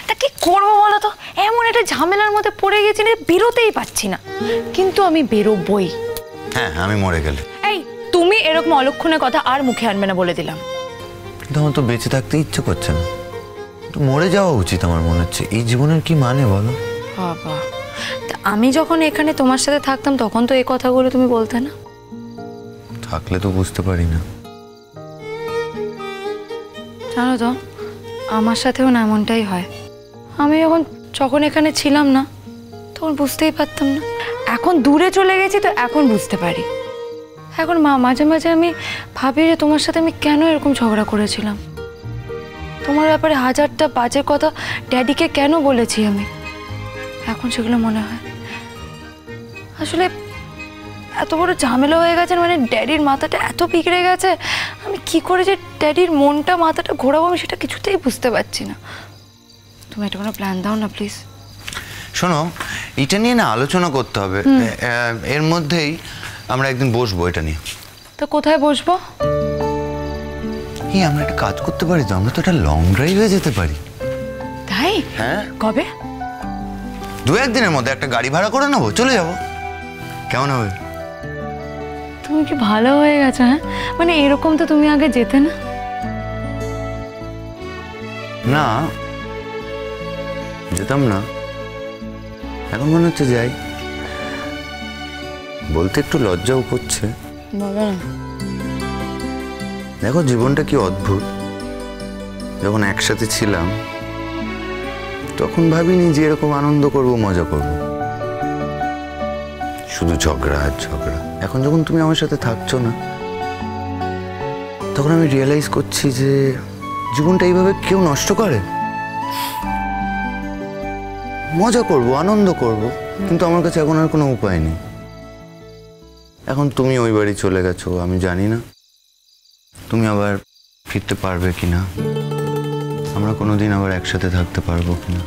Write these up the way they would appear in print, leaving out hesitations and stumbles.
তা কি করবো বলো তো, এমন একটা ঝামেলার মধ্যে পড়ে গেছি না, বেরোতেই পারছি না, কিন্তু আমি বেরোবই। হ্যাঁ, আমি মরে গেলে। এই তুমি এরকম অলক্ষণের কথা আর মুখে আনবে না বলে দিলাম। কিন্তু আমার তো বেঁচে থাকতে ইচ্ছে করছে না, তো মরে যাওয়া উচিত আমার মনে হচ্ছে। এই জীবনের কি মানে বলো? বাবা, তা আমি যখন এখানে তোমার সাথে থাকতাম তখন তো এই কথাগুলো তুমি বলতে না। থাকলে তো বুঝতে পারি না। জানো তো, আমার সাথেও না এমনটাই হয়। আমি যখন এখানে ছিলাম না তখন বুঝতেই পারতাম না, এখন দূরে চলে গেছি তো এখন বুঝতে পারি। এখন মাঝে মাঝে আমি ভাবি যে তোমার সাথে আমি কেন এরকম ঝগড়া করেছিলাম, তোমার ব্যাপারে হাজারটা বাজে কথা ড্যাডিকে কেন বলেছি আমি, এখন সেগুলো মনে হয়। আসলে এত বড় ঝামেলা হয়ে গেছে, মানে ড্যাডির মাথাটা এত বিগড়ে গেছে, আমি কি করে যে ড্যাডির মনটা মাথাটা ঘোরাবো আমি সেটা কিছুতেই বুঝতে পারছি না। তুমি একটা কোনো প্ল্যান দাও না প্লিজ। শোনো, এটা নিয়ে না আলোচনা করতে হবে, এর মধ্যেই আমরা একদিন বসবো এটা নিয়ে। তো কোথায় বসবো? আমরা একটা কাজ করতে পারি তো, আমরা তো একটা লং ড্রাইভে যেতে পারি। তাই? হ্যাঁ। কবে? 2-1 দিনের মধ্যে একটা গাড়ি ভাড়া করে নেবো, চলে যাবো, কেমন হবে? তুমি কি ভালো হয়ে গেছো? হ্যাঁ, মানে এরকম তো তুমি আগে যেতে না। না, যেতাম না, এখন মনে হচ্ছে যাই। বলতে একটু লজ্জাও করছে। বলো না। দেখো জীবনটা কি অদ্ভুত। যখন একসাথে ছিলাম তখন ভাবিনি যে এরকম আনন্দ করব, মজা করব, শুধু ঝগড়া আর ঝগড়া। এখন যখন তুমি আমার সাথে থাকছো না তখন আমি রিয়েলাইজ করছি যে জীবনটা এইভাবে কেউ নষ্ট করে। মজা করব, আনন্দ করব, কিন্তু আমার কাছে এখন আর কোনো উপায় নেই। এখন তুমি ওই বাড়ি চলে গেছো, আমি জানি না তুমি আবার ফিরতে পারবে কিনা, আমরা কোনোদিন আবার একসাথে থাকতে পারবো কিনা।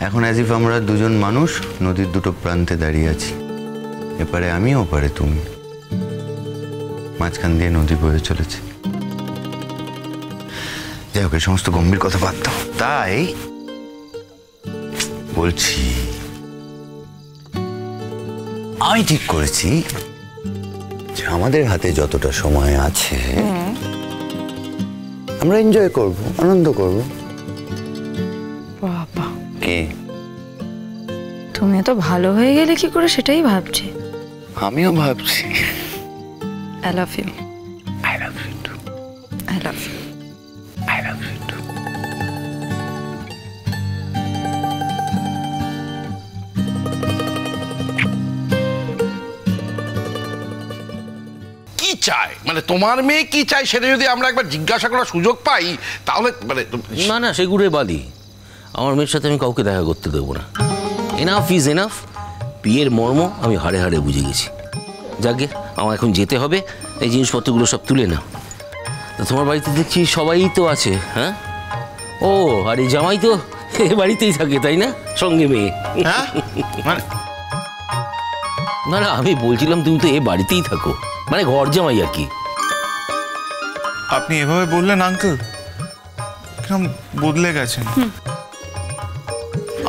এখন অ্যাজ ইফ আমরা দুজন মানুষ নদীর দুটো প্রান্তে দাঁড়িয়ে আছি, এপারে আমি, ওপারে তুমি, মাঝখান দিয়ে নদী বয়ে চলেছে। যাই হোক, এই সমস্ত গম্ভীর কথা বাদ দাও। তাই বলছি, আমি ঠিক করেছি যে আমাদের হাতে যতটা সময় আছে আমরা এনজয় করব, আনন্দ করব। বাবা, কি তুমি তো ভালো হয়ে গেলে কি করে সেটাই ভাবছি। আমিও ভাবছি। I love you. I love you too. I love you. I love you too. কি চাই মানে তোমার মেয়ে কি চাই সেটা যদি আমরা একবার জিজ্ঞাসা করার সুযোগ পাই তাহলে মানে না না, সেগুলোই বাদি। আমার মেয়ের সাথে আমি কাউকে দেখা করতে দেবো না। Enough is enough. বিয়ের মর্ম আমি হাড়ে হাড়ে বুঝে গেছি। যাকে আমার এখন যেতে হবে, এই জিনিসপত্রগুলো সব তুলে নাও। তা তোমার বাড়িতে দেখছি সবাই তো আছে। হ্যাঁ, ও আর এই জামাই তো এ বাড়িতেই থাকে তাই না, সঙ্গে মেয়ে? হ্যাঁ মানে না না, আমি বলছিলাম তুমি তো এ বাড়িতেই থাকো, মানে ঘর জামাই আর কি। আপনি এভাবে বললেন আঙ্কেল, কিরকম বদলে গেছেন।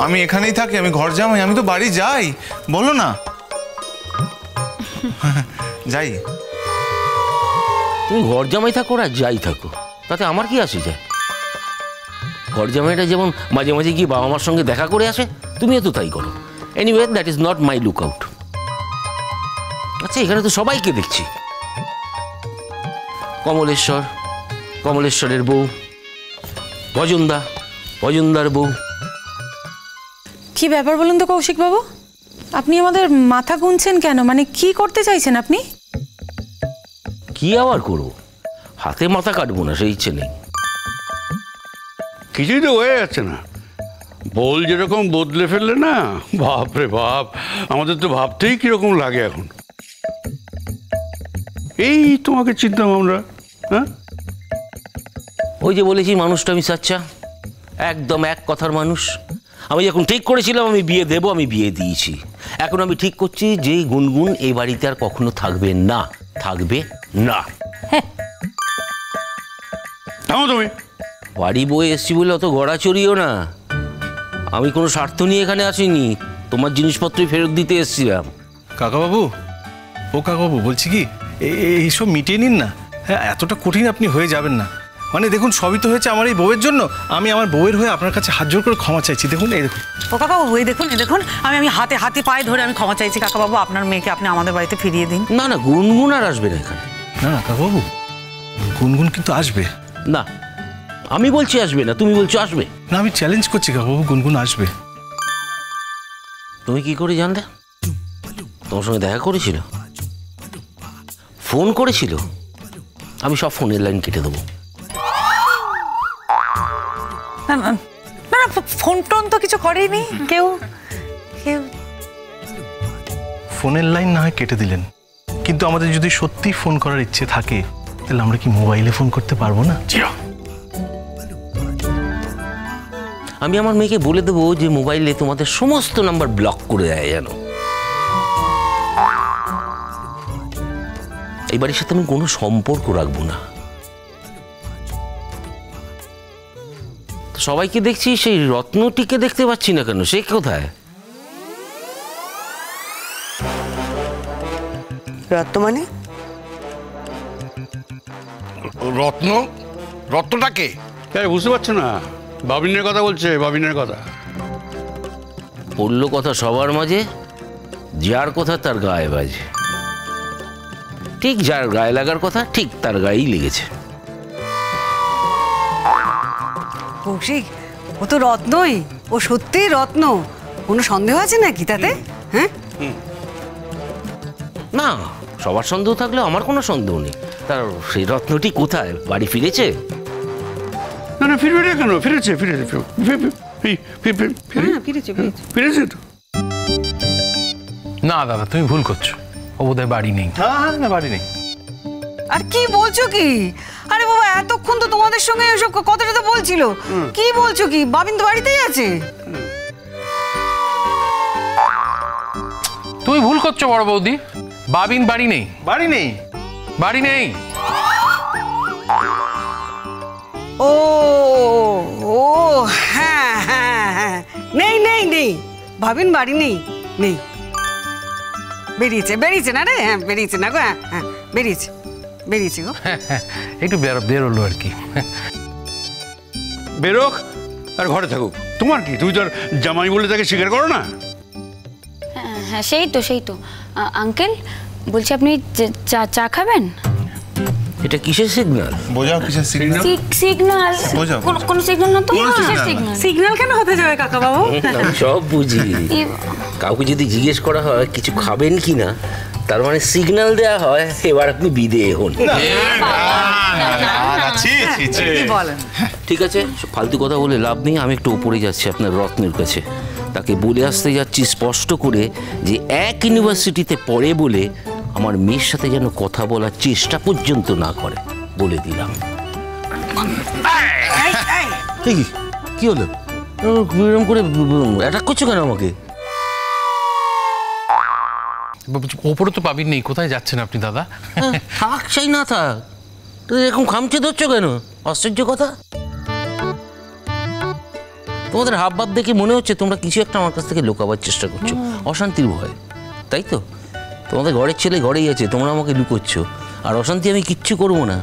আমি এখানেই থাকি, আমি ঘর জামাই, আমি তো বাড়ি যাই। বলো না। যাই। তুমি ঘর জামাই থাকো আর যাই থাকো, তাতে আমার কি আসে যায়? ঘর জামাইটা যেমন মাঝে মাঝে গিয়ে বাবা মার সঙ্গে দেখা করে আসে, তুমিও তো তাই করো। Anyway, that is not my look out. আচ্ছা, এখানে তো সবাইকে দেখছি। কমলেশ্বর, কমলেশ্বরের বউ, ভজনদার বউ। কি ব্যাপার বলুন তো কৌশিক বাবু, আপনি আমাদের মাথা গুনছেন কেন? মানে কি করতে চাইছেন আপনি? কি আবার করবো, হাতে মাথা কাটবো না সেই ইচ্ছে নেই। কিছুই তো হয়ে যাচ্ছে না। বল যেরকম বদলে ফেললে না, বাপ রে বাপ, আমাদের তো ভাবতেই কিরকম লাগে এখন। এই তোমাকে চিনতাম আমরা। হ্যাঁ, ওই যে বলেছি মানুষটা আমি সাচ্চা, একদম এক কথার মানুষ। আমি যখন ঠিক করেছিলাম আমি বিয়ে দেবো, আমি বিয়ে দিয়েছি। এখন আমি ঠিক করছি যে গুনগুন এই বাড়িতে আর কখনো থাকবে না, থাকবে না। থামো তুমি, বাড়ি বয়ে এসছি বলে অত গড়াচড়িও না। আমি কোনো স্বার্থ নিয়ে এখানে আসিনি, তোমার জিনিসপত্রই ফেরত দিতে এসেছিলাম। কাকাবাবু, ও কাকাবাবু, বলছি কি এইসব মিটিয়ে নিন না। হ্যাঁ, এতটা কঠিন আপনি হয়ে যাবেন না। মানে দেখুন, সবই তো হয়েছে আমার এই বউয়ের জন্য। আমি আমার বউয়ের হয়ে আপনার কাছে হাত জোর করে ক্ষমা চাইছি। দেখুন, এই দেখুন। ও কাকাবাবু, এই দেখুন, এই দেখুন, আমি হাতে হাতে পায়ে ধরে আমি ক্ষমা চাইছি কাকাবাবু। আপনার মেয়েকে আপনি আমাদের বাড়িতে ফিরিয়ে দিন। না না, গুনগুন আর আসবে না এখানে। না না কাকাবাবু, গুনগুন কিন্তু আসবে না। আমি বলছি আসবে না, তুমি বলছো আসবে। না, আমি চ্যালেঞ্জ করছি কাকাবাবু, গুনগুন আসবে। তুমি কি করে জানলে? তোমার সঙ্গে দেখা করেছিল? ফোন করেছিল? আমি সব ফোনের লাইন কেটে দেবো। না না না, ফোন টোন তো কিছু করেনি কেউ। ফোনের লাইন না হয় কেটে দিলেন, কিন্তু আমাদের যদি সত্যি ফোন করার ইচ্ছে থাকে তাহলে আমরা কি মোবাইলে ফোন করতে পারবো না? আমি আমার মেয়েকে বলে দেবো যে মোবাইলে তোমাদের সমস্ত নাম্বার ব্লক করে দেয় যেন। এই বাড়ির সাথে আমি কোনো সম্পর্ক রাখবো না। সবাইকে দেখছি, সেই রত্নটিকে দেখতে পাচ্ছি না কেন? সে কোথায়? রত্ন মানে? রত্ন? রত্নটাকে বুঝতে পারছো না? বাবিনের কথা বলছে, বাবিনের কথা। বললো কথা সবার মাঝে, যার কথা তার গায়ে বাজে। ঠিক যার গায়ে লাগার কথা ঠিক তার গায়েই লেগেছে। কৌশিক, ও তো রত্নই, ও সত্যিই রত্ন। কোনো সন্দেহ আছে নাকি তাতে? হ্যাঁ না, সবার সন্দেহ থাকলেও আমার কোনো সন্দেহ নেই। তার সেই রত্নটি কোথায়? বাড়ি ফিরেছে? না না, ফিরবে না কেন? ফিরেছে, ফিরেছে তো। না দাদা, তুমি ভুল করছো। ও বোধহয় বাড়ি নেই। হ্যাঁ না, বাড়ি নেই। আর কি বলছো কি? আরে বাবা, এতক্ষণ তো তোমাদের সঙ্গে এসব কথাটা তো বলছিল। কি বলছো কি? বাবিন তো বাড়িতেই আছে। তুমি ভুল করছো বড় বৌদি। বাবিন বাড়ি নেই। বাড়ি নেই? বাড়ি নেই। ও ও হ্যাঁ হ্যাঁ হ্যাঁ, নেই নেই নেই, ভাবিন বাড়ি নেই, নেই। বেরিয়েছে, বেরিয়েছে না রে? হ্যাঁ বেরিয়েছে না গো। হ্যাঁ হ্যাঁ, বেরিয়েছে, বেরিয়েছে গো। একটু বেরোলো আর কি। বেরোক আর ঘরে থাকুক, তোমার কি? তুমি তো আর জামাই বলে তাকে স্বীকার করো না। হ্যাঁ, সেই তো আঙ্কেল, বলছি আপনি চা খাবেন? এটা কিসের সিগন্যাল? বোঝাও কিসের সিগন্যাল? সিগন্যাল? বোঝাও। কোন সিগন্যাল না তো? সিগন্যাল কেন হতে যাবে কাকাবাবু? আমি সব বুঝি। কাউকে যদি জিজ্ঞেস করা হয় কিছু খাবেন কি না, তার মানে সিগন্যাল দেওয়া হয় এবার আপনি বিদে হন। ঠিক আছে, ফালতু কথা বলে লাভ নেই। আমি একটু উপরে যাচ্ছি আপনার রত্নের কাছে। তাকে বলে আসতে যাচ্ছি স্পষ্ট করে যে এক ইউনিভার্সিটিতে পড়ে বলে আমার মেয়ের সাথে যেন কথা বলার চেষ্টা পর্যন্ত না করে, বলে দিলাম। কি হলো? এরকম করে অ্যাটাক করছো কেন আমাকে? ওপরে তো বাবিন নেই, কোথায় যাচ্ছেন আপনি দাদা? থাক চাই না থাক, এরকম খামচে ধরছো কেন? আশ্চর্য কথা। তোমাদের হাব ভাব দেখে মনে হচ্ছে তোমরা কিছু একটা আমার কাছ থেকে লুকাবার চেষ্টা করছো, অশান্তির ভয়, তাই তো? তোমাদের ঘরের ছেলে ঘরেই আছে, তোমরা আমাকে লুকোচ্ছ। আর অশান্তি আমি কিচ্ছু করবো না।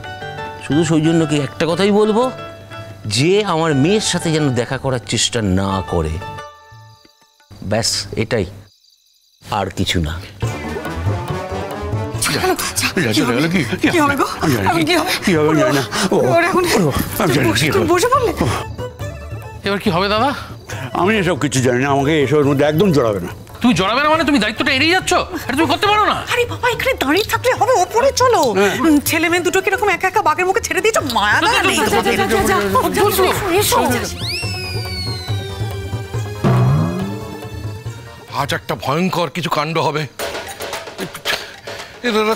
শুধু সৌজন্যকে একটা কথাই বলবো, যে আমার মেয়ের সাথে যেন দেখা করার চেষ্টা না করে, ব্যাস এটাই, আর কিছু না। এবার কি হবে দাদা? আমি এসব কিছু জানি না, আমাকে এসবের মধ্যে একদম জড়াবে না। তুমি জড়াবে না মানে তুমি দায়িত্বটা এড়িয়ে যাচ্ছ? এটা তুমি করতে পারো না? আরে বাবা, এখানে দাঁড়িয়ে থাকলে হবে, ওপরে চলো। ছেলে মেয়ে দুটো কিরকম একা একা বাঘের মুখে ছেড়ে দিয়েছো, মায়া দয়া নেই। আজ একটা ভয়ঙ্কর কিছু কাণ্ড হবে।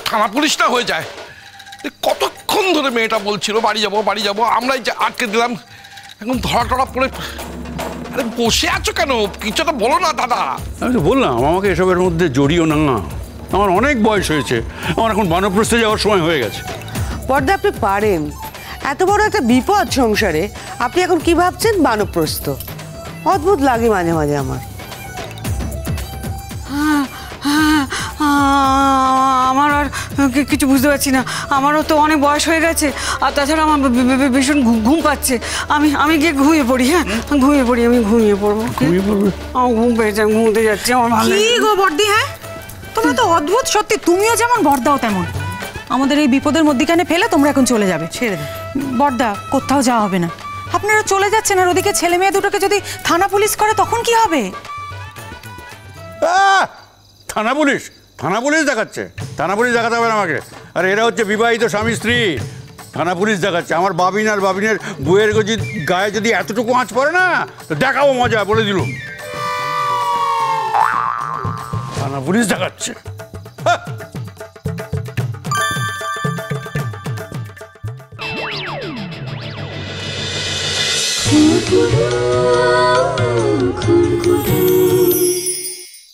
থানা পুলিশ না হয়ে যায়। কতক্ষণ ধরে মেয়েটা বলছিল বাড়ি যাবো বাড়ি যাবো, আমরাই আটকে দিলাম। এখন ধরা টরা পড়ে। আরে বসে আছো কেন? কিছু তো বলো না দাদা। আমি তো বললাম আমাকে এসবের মধ্যে জড়িও না। আমার অনেক বয়স হয়েছে, আমার এখন বানপ্রস্থে যাওয়ার সময় হয়ে গেছে। পর্দা আপনি পারেন, এত বড় একটা বিপদ সংসারে আপনি এখন কি ভাবছেন? বানপ্রস্থ। অদ্ভুত লাগে মাঝে মাঝে আমার। আমার আর কিছু বুঝতে পারছি না। আমারও তো অনেক বয়স হয়ে গেছে, আর তাছাড়া আমার ভীষণ ঘুম পাচ্ছে। আমি গিয়ে ঘুমিয়ে পড়ি। হ্যাঁ, ঘুমিয়ে পড়ি, আমি ঘুমিয়ে পড়বো। আমার ঘুম পেয়েছে, আমি ঘুমোতে যাচ্ছি। আমার ভালো কি গো বর্দি, হ্যাঁ তোমরা তো অদ্ভুত সত্যি। তুমিও যেমন বর্দাও তেমন। আমাদের এই বিপদের মধ্যিখানে ফেলে তোমরা এখন চলে যাবে। ছেড়ে দে বর্দা, কোথাও যাওয়া হবে না। আপনারা চলে যাচ্ছেন, আর ওদিকে ছেলে মেয়ে দুটোকে যদি থানা পুলিশ করে তখন কি হবে? থানা পুলিশ? থানা পুলিশ দেখাচ্ছে? থানা পুলিশ দেখাতে হবে না আমাকে। আর এরা হচ্ছে বিবাহিত স্বামী স্ত্রী। থানা পুলিশ দেখাচ্ছে? আমার বাবিন আর বাবিনের বইয়ের গায়ে যদি এতটুকু আঁচ পড়ে না, তো দেখাবো মজা, বলে দিলুম। থানা পুলিশ দেখাচ্ছে। হ্যাঁ।